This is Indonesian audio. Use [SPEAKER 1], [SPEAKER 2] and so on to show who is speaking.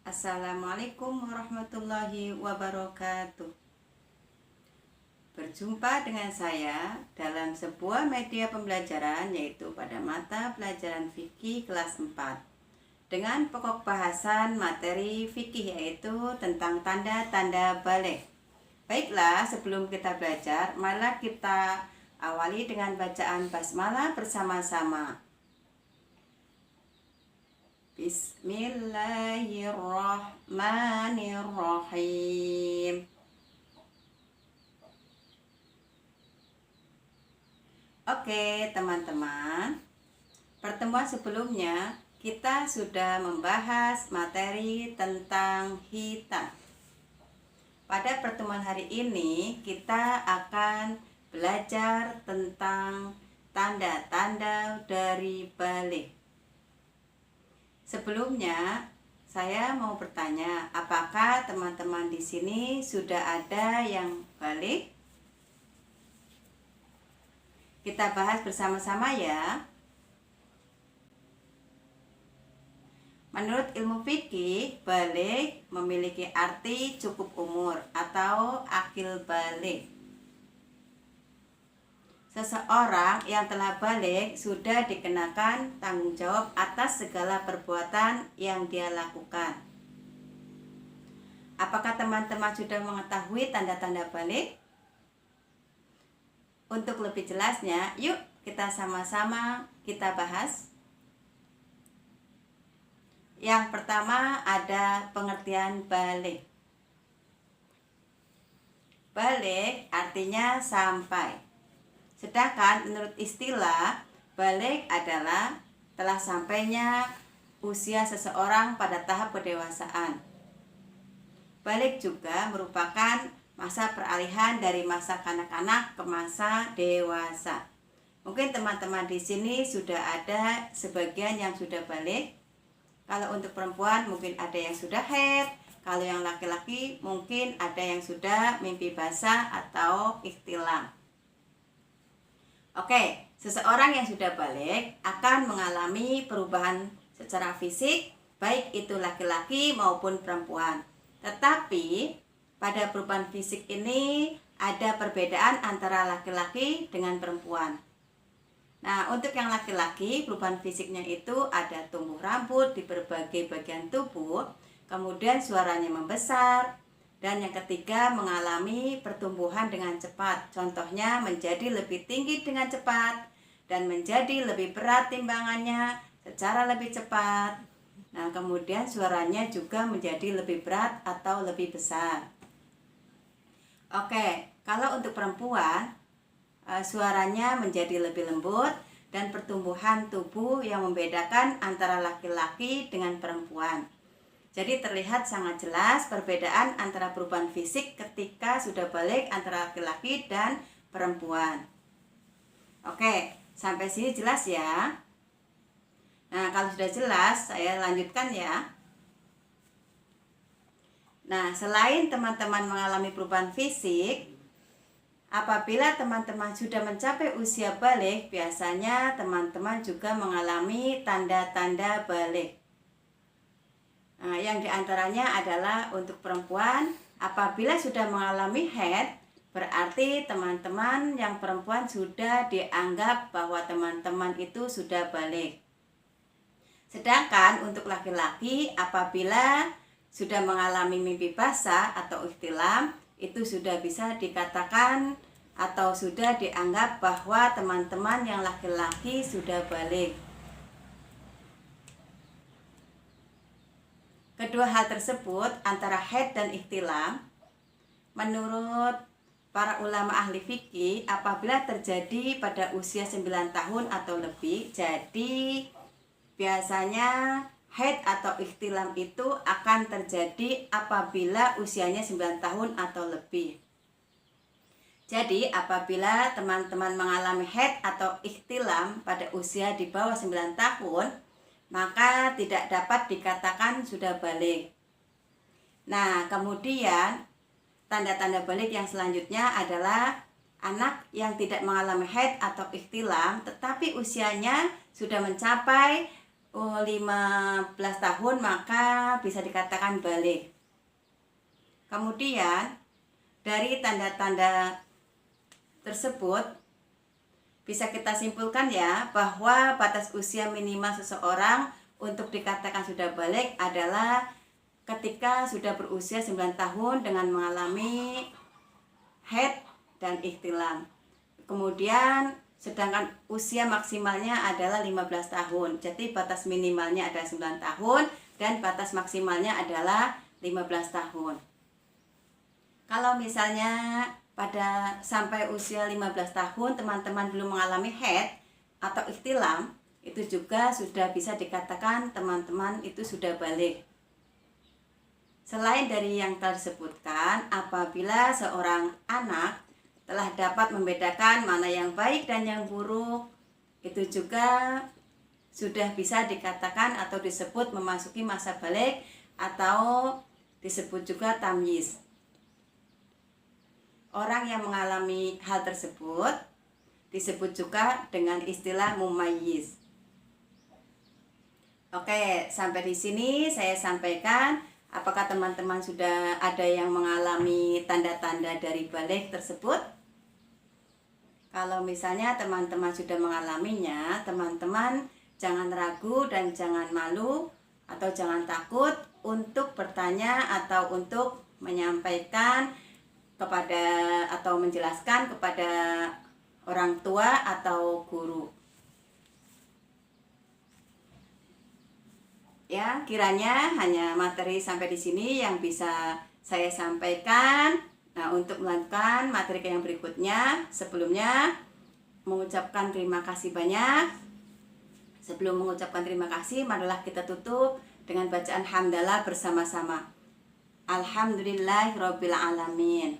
[SPEAKER 1] Assalamualaikum warahmatullahi wabarakatuh. Berjumpa dengan saya dalam sebuah media pembelajaran, yaitu pada mata pelajaran fikih kelas 4 dengan pokok bahasan materi fikih, yaitu tentang tanda-tanda balik. Baiklah, sebelum kita belajar, marilah kita awali dengan bacaan basmalah bersama-sama. Bismillahirrahmanirrahim. Oke, teman-teman. Pertemuan sebelumnya kita sudah membahas materi tentang hitam. Pada pertemuan hari ini kita akan belajar tentang tanda-tanda dari balik. Sebelumnya, saya mau bertanya, apakah teman-teman di sini sudah ada yang balik? Kita bahas bersama-sama ya. Menurut ilmu fikih, balik memiliki arti cukup umur atau akil balik. Seseorang yang telah balik sudah dikenakan tanggung jawab atas segala perbuatan yang dia lakukan. Apakah teman-teman sudah mengetahui tanda-tanda balik? Untuk lebih jelasnya, yuk kita sama-sama kita bahas. Yang pertama ada pengertian balik. Balik artinya sampai. Sedangkan menurut istilah, balik adalah telah sampainya usia seseorang pada tahap pendewasaan. Balik juga merupakan masa peralihan dari masa kanak-kanak ke masa dewasa. Mungkin teman-teman di sini sudah ada sebagian yang sudah balik. Kalau untuk perempuan mungkin ada yang sudah haid. Kalau yang laki-laki mungkin ada yang sudah mimpi basah atau ihtilam. Oke, seseorang yang sudah balik akan mengalami perubahan secara fisik, baik itu laki-laki maupun perempuan. Tetapi pada perubahan fisik ini ada perbedaan antara laki-laki dengan perempuan. Nah, untuk yang laki-laki, perubahan fisiknya itu ada tumbuh rambut di berbagai bagian tubuh, kemudian suaranya membesar, dan yang ketiga mengalami pertumbuhan dengan cepat. Contohnya menjadi lebih tinggi dengan cepat dan menjadi lebih berat timbangannya secara lebih cepat. Nah, kemudian suaranya juga menjadi lebih berat atau lebih besar. Oke, kalau untuk perempuan, suaranya menjadi lebih lembut dan pertumbuhan tubuh yang membedakan antara laki-laki dengan perempuan. Jadi terlihat sangat jelas perbedaan antara perubahan fisik ketika sudah balik antara laki-laki dan perempuan. Oke, sampai sini jelas ya. Nah, kalau sudah jelas, saya lanjutkan ya. Nah, selain teman-teman mengalami perubahan fisik, apabila teman-teman sudah mencapai usia balik, biasanya teman-teman juga mengalami tanda-tanda balik. Nah, yang diantaranya adalah untuk perempuan, apabila sudah mengalami haid, berarti teman-teman yang perempuan sudah dianggap bahwa teman-teman itu sudah balik. Sedangkan untuk laki-laki, apabila sudah mengalami mimpi basah atau ihtilam, itu sudah bisa dikatakan atau sudah dianggap bahwa teman-teman yang laki-laki sudah balik. Kedua hal tersebut antara haid dan ihtilam, menurut para ulama ahli fikih, apabila terjadi pada usia 9 tahun atau lebih, jadi biasanya haid atau ihtilam itu akan terjadi apabila usianya 9 tahun atau lebih. Jadi apabila teman-teman mengalami haid atau ihtilam pada usia di bawah 9 tahun, maka tidak dapat dikatakan sudah balik. Nah, kemudian tanda-tanda balik yang selanjutnya adalah anak yang tidak mengalami haid atau ihtilam tetapi usianya sudah mencapai 15 tahun maka bisa dikatakan balik. Kemudian dari tanda-tanda tersebut bisa kita simpulkan ya bahwa batas usia minimal seseorang untuk dikatakan sudah balik adalah ketika sudah berusia 9 tahun dengan mengalami haid dan ihtilam. Kemudian sedangkan usia maksimalnya adalah 15 tahun. Jadi batas minimalnya adalah 9 tahun dan batas maksimalnya adalah 15 tahun. Kalau misalnya pada sampai usia 15 tahun teman-teman belum mengalami haid atau ihtilam, itu juga sudah bisa dikatakan teman-teman itu sudah balik. Selain dari yang telah disebutkan, apabila seorang anak telah dapat membedakan mana yang baik dan yang buruk, itu juga sudah bisa dikatakan atau disebut memasuki masa balik atau disebut juga tamyiz. Orang yang mengalami hal tersebut disebut juga dengan istilah mumayyiz. Oke, sampai di sini saya sampaikan. Apakah teman-teman sudah ada yang mengalami tanda-tanda dari balik tersebut? Kalau misalnya teman-teman sudah mengalaminya, teman-teman jangan ragu dan jangan malu atau jangan takut untuk bertanya atau untuk menyampaikan kepada atau menjelaskan kepada orang tua atau guru. Ya, kiranya hanya materi sampai di sini yang bisa saya sampaikan. Nah, untuk melanjutkan materi yang berikutnya, sebelumnya mengucapkan terima kasih banyak. Sebelum mengucapkan terima kasih, marilah kita tutup dengan bacaan hamdalah bersama-sama. Alhamdulillahirabbil alamin.